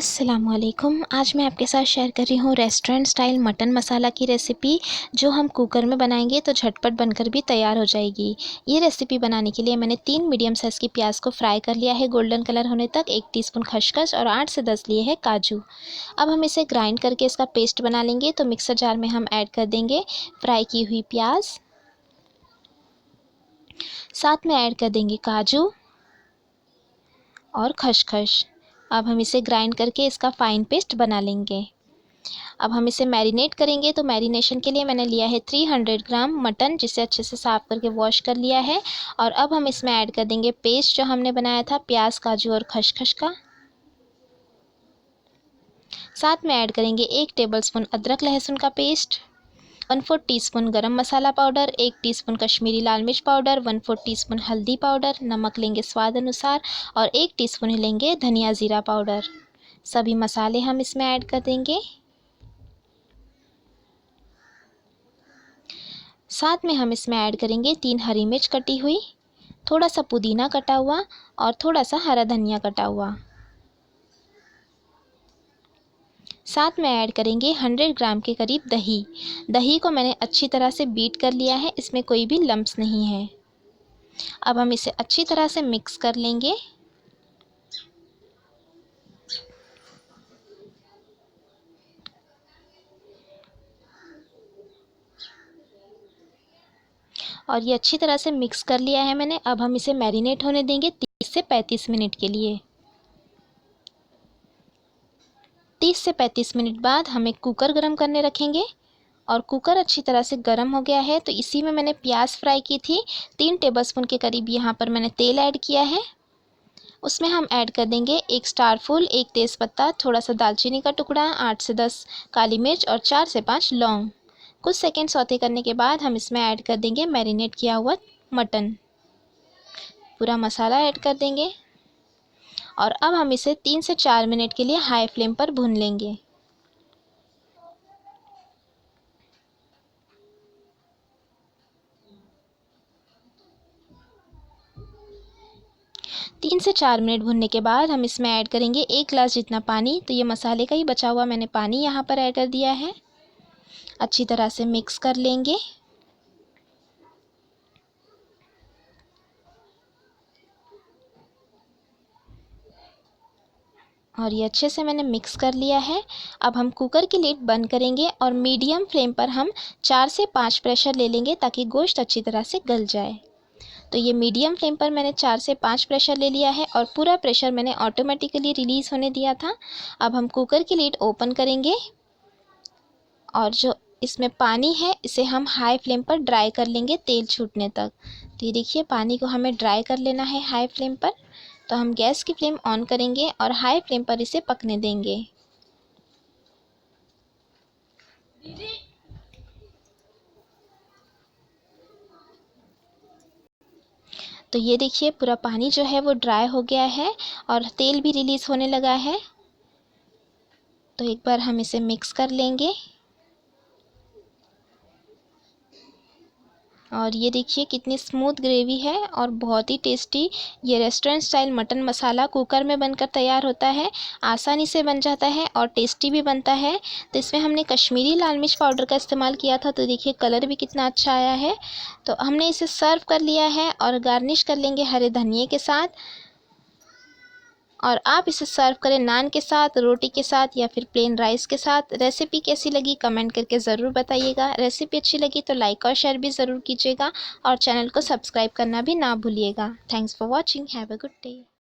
अस्सलामुअलैकुम। आज मैं आपके साथ शेयर कर रही हूँ रेस्टोरेंट स्टाइल मटन मसाला की रेसिपी, जो हम कुकर में बनाएंगे तो झटपट बनकर भी तैयार हो जाएगी। ये रेसिपी बनाने के लिए मैंने 3 मीडियम साइज़ की प्याज को फ्राई कर लिया है गोल्डन कलर होने तक, 1 टीस्पून खसखस और 8 से 10 लिए हैं काजू। अब हम इसे ग्राइंड करके इसका पेस्ट बना लेंगे। तो मिक्सर जार में हम ऐड कर देंगे फ्राई की हुई प्याज, साथ में ऐड कर देंगे काजू और खसखस। अब हम इसे ग्राइंड करके इसका फ़ाइन पेस्ट बना लेंगे। अब हम इसे मैरिनेट करेंगे। तो मैरिनेशन के लिए मैंने लिया है 300 ग्राम मटन, जिसे अच्छे से साफ़ करके वॉश कर लिया है। और अब हम इसमें ऐड कर देंगे पेस्ट जो हमने बनाया था प्याज काजू और खसखस का। साथ में ऐड करेंगे 1 टेबलस्पून अदरक लहसुन का पेस्ट, 1/4 टीस्पून गरम मसाला पाउडर, 1 टीस्पून कश्मीरी लाल मिर्च पाउडर, 1/4 टीस्पून हल्दी पाउडर, नमक लेंगे स्वाद अनुसार और 1 टीस्पून ही लेंगे धनिया ज़ीरा पाउडर। सभी मसाले हम इसमें ऐड कर देंगे। साथ में हम इसमें ऐड करेंगे 3 हरी मिर्च कटी हुई, थोड़ा सा पुदीना कटा हुआ और थोड़ा सा हरा धनिया कटा हुआ। साथ में ऐड करेंगे 100 ग्राम के करीब दही। दही को मैंने अच्छी तरह से बीट कर लिया है, इसमें कोई भी लम्प्स नहीं है। अब हम इसे अच्छी तरह से मिक्स कर लेंगे। और ये अच्छी तरह से मिक्स कर लिया है मैंने। अब हम इसे मैरिनेट होने देंगे 30 से 35 मिनट के लिए। 30 से 35 मिनट बाद हम एक कुकर गर्म करने रखेंगे। और कुकर अच्छी तरह से गर्म हो गया है। तो इसी में मैंने प्याज फ्राई की थी, 3 टेबलस्पून के करीब यहाँ पर मैंने तेल ऐड किया है। उसमें हम ऐड कर देंगे 1 स्टार फूल, 1 तेज़पत्ता, थोड़ा सा दालचीनी का टुकड़ा, 8 से 10 काली मिर्च और 4 से 5 लौंग। कुछ सेकंड सौते करने के बाद हम इसमें ऐड कर देंगे मैरिनेट किया हुआ मटन। पूरा मसाला ऐड कर देंगे और अब हम इसे 3 से 4 मिनट के लिए हाई फ्लेम पर भून लेंगे। तीन से 4 मिनट भुनने के बाद हम इसमें ऐड करेंगे 1 गिलास जितना पानी। तो ये मसाले का ही बचा हुआ मैंने पानी यहाँ पर ऐड कर दिया है। अच्छी तरह से मिक्स कर लेंगे। और ये अच्छे से मैंने मिक्स कर लिया है। अब हम कुकर की लिड बंद करेंगे और मीडियम फ्लेम पर हम 4 से 5 प्रेशर ले लेंगे, ताकि गोश्त अच्छी तरह से गल जाए। तो ये मीडियम फ्लेम पर मैंने 4 से 5 प्रेशर ले लिया है और पूरा प्रेशर मैंने ऑटोमेटिकली रिलीज़ होने दिया था। अब हम कुकर की लिड ओपन करेंगे और जो इसमें पानी है इसे हम हाई फ्लेम पर ड्राई कर लेंगे तेल छूटने तक। तो ये देखिए पानी को हमें ड्राई कर लेना है हाई फ्लेम पर। तो हम गैस की फ्लेम ऑन करेंगे और हाई फ्लेम पर इसे पकने देंगे। तो ये देखिए पूरा पानी जो है वो ड्राई हो गया है और तेल भी रिलीज़ होने लगा है। तो एक बार हम इसे मिक्स कर लेंगे। और ये देखिए कितनी स्मूथ ग्रेवी है और बहुत ही टेस्टी ये रेस्टोरेंट स्टाइल मटन मसाला कुकर में बनकर तैयार होता है। आसानी से बन जाता है और टेस्टी भी बनता है। तो इसमें हमने कश्मीरी लाल मिर्च पाउडर का इस्तेमाल किया था। तो देखिए कलर भी कितना अच्छा आया है। तो हमने इसे सर्व कर लिया है और गार्निश कर लेंगे हरे धनिए के साथ। और आप इसे सर्व करें नान के साथ, रोटी के साथ या फिर प्लेन राइस के साथ। रेसिपी कैसी लगी कमेंट करके ज़रूर बताइएगा। रेसिपी अच्छी लगी तो लाइक और शेयर भी ज़रूर कीजिएगा और चैनल को सब्सक्राइब करना भी ना भूलिएगा। Thanks for watching. Have a good day.